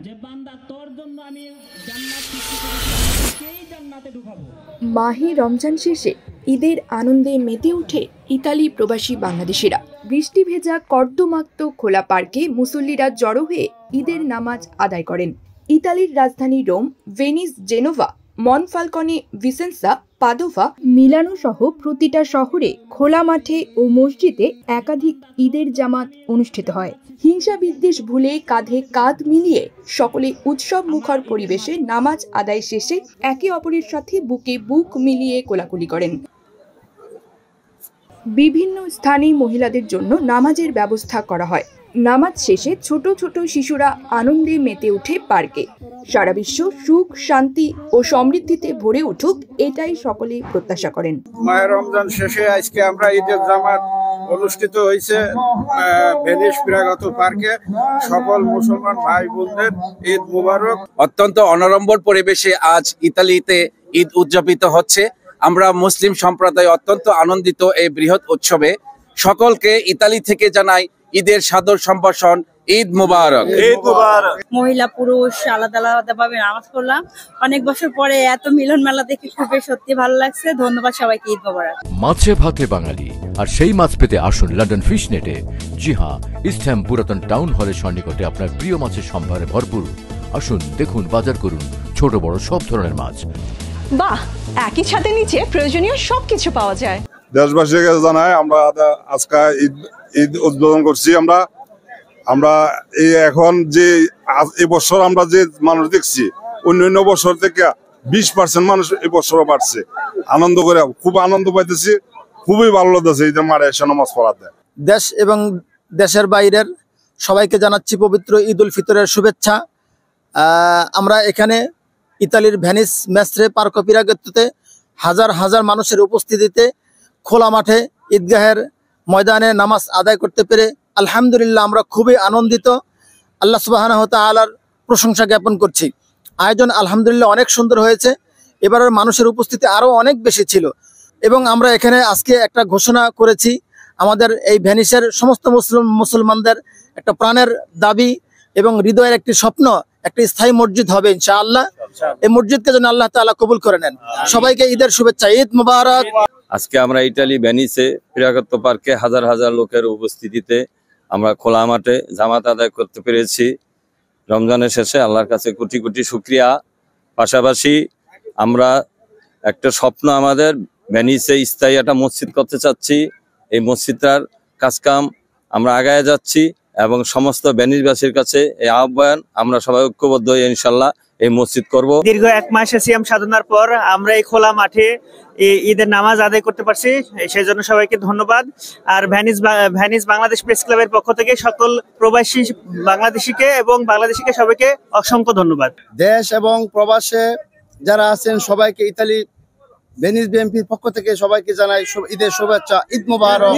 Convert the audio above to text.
যে বান্দা তোর জন্য আমি জান্নাত সৃষ্টি করেছি, কেই জান্নাতে ঢুকাবো। মাহে রমজান শেষে ঈদের আনন্দে মেতে ওঠে ইতালি প্রবাসী বাংলাদেশিরা। বৃষ্টি ভেজা কর্দমাক্ত খোলা পার্কে মুসল্লিরা জড়ো হয়ে ঈদের নামাজ আদায় করেন। ইতালির রাজধানী Rome, Venice, Genova, Monfalcone, Vicenza, Padova, Milano সহ প্রতিটা শহরে খোলা মাঠে ও মসজিদে একাধিক ঈদের জামাত অনুষ্ঠিত হয়। হিংসা বিদ্বেষ ভুলে কাঁধে কাঁধ মিলিয়ে সকলে উৎসব মুখর পরিবেশে নামাজ আদায় শেষে একে অপরের সাথে বুকে বুক মিলিয়ে কোলাকুলি করেন। বিভিন্ন স্থানে মহিলাদের জন্য নামাজের ব্যবস্থা করা হয়। নামাজ শেষে ছোট ছোট শিশুরা আনন্দে মেতে ওঠে পার্কে। সারা বিশ্ব সুখ, শান্তি ও সমৃদ্ধিতে ভরে উঠুক, এটাই সকলে প্রত্যাশা করেন। মাহে রমজান শেষে আজকে আমরা ঈদের জামাত অনুষ্ঠিত হয়েছে ভেনিস প্রাগত পার্কে। সকল মুসলমান ভাই বোনদের ঈদ মুবারক। অত্যন্ত অনড়ম্বর পরিবেশে আজ ইতালিতে ঈদ উদযাপিত হচ্ছে। আমরা মুসলিম সম্প্রদায় অত্যন্ত আনন্দিত এই বৃহৎ উৎসবে। সকলকে ইতালি থেকে জানাই ঈদের সাদর সম্ভাষণ, ঈদ মুবারক। ঈদ মুবারক। মহিলা পুরুষ আলাদা আলাদা ভাবে নামাজ পড়লাম। অনেক বছর পরে এত মিলন মেলা দেখে খুবই সত্যি ভালো লাগছে। ধন্যবাদ সবাইকে, ঈদ মুবারক। মাছে ভাতে বাঙালি, আর সেই মাছ পেতে আসুন লন্ডন ফিশ নেটে। জি হ্যাঁ, ইস্টহ্যাম পুরাতন টাউন হলের সন্নিকটে আপনার প্রিয় মাছের সম্ভারে ভরপুর। আসুন, দেখুন, বাজার করুন ছোট বড় সব ধরনের মাছ। বাহ, একই ছাদের নিচে প্রয়োজনীয় সবকিছু পাওয়া যায়। দেশবাসীকে জানাই আমরা আজকে ঈদ উদ্বোধন করছি। আমরা এই এখন যে এবছর আমরা যে মানুষ দেখছি, অন্যান্য বছর থেকে 20% মানুষ এবছরও বাড়ছে। আনন্দ করে খুব আনন্দ পাইতেছি, খুবই ভালো লাগতেছে ঈদের মাঠে এসে নামাজ পড়াতে। দেশ এবং দেশের বাইরের সবাইকে জানাচ্ছি পবিত্র ঈদ উল ফিতরের শুভেচ্ছা। আমরা এখানে ইতালির ভেনিস মেস্ত্রে পার্কো পিরাগেত্তোতে হাজার হাজার মানুষের উপস্থিতিতে খোলা মাঠে ঈদগাহের ময়দানে নামাজ আদায় করতে পেরে আলহামদুলিল্লাহ আমরা খুবই আনন্দিত। আল্লাহ সুবহানাহু ওয়া তাআলার প্রশংসা জ্ঞাপন করছি। আয়োজন আলহামদুলিল্লাহ অনেক সুন্দর হয়েছে। এবারের মানুষের উপস্থিতি আরও অনেক বেশি ছিল এবং আমরা এখানে আজকে একটা ঘোষণা করেছি, আমাদের এই ভেনিসের সমস্ত মুসলমানদের একটা প্রাণের দাবি এবং হৃদয়ের একটি স্বপ্ন, একটি স্থায়ী মসজিদ হবে ইনশাআল্লাহ। এই মসজিদকে যেন আল্লাহ তাআলা কবুল করে নেন। সবাইকে ঈদের শুভেচ্ছা, ঈদ মুবারক। আজকে আমরা ইতালি ভেনিসে পিরাগত্ত পার্কে হাজার হাজার লোকের উপস্থিতিতে আমরা খোলা মাঠে জামাত আদায় করতে পেরেছি। রমজানের শেষে আল্লাহর কাছে কোটি কোটি শুকরিয়া। পাশাপাশি আমরা একটা স্বপ্ন, আমাদের ভেনিসে স্থায়ী একটা মসজিদ করতে চাচ্ছি। এই মসজিদটার কাজকাম আমরা আগায় যাচ্ছি এবং সমস্ত ভেনিসবাসীর কাছে এই আহ্বান, আমরা সবাই ঐক্যবদ্ধ হয়ে ইনশাল্লাহ এই মসজিদ করব। দীর্ঘ 1 মাসের সিয়াম সাধনার পর আমরা এই খোলা মাঠে ঈদের নামাজ আদায় করতে পারছি, সেই জন্য সবাইকে ধন্যবাদ। আর ভেনিস বাংলাদেশ প্রেস ক্লাবের পক্ষ থেকে সকল প্রবাসী বাংলাদেশিকে এবং বাংলাদেশিকে সবাইকে অসংখ্য ধন্যবাদ। দেশ এবং প্রবাসে যারা আছেন সবাইকে ইতালি ভেনিস বিএমপির পক্ষ থেকে সবাইকে জানাই ঈদের শুভেচ্ছা, ঈদ মুবারক।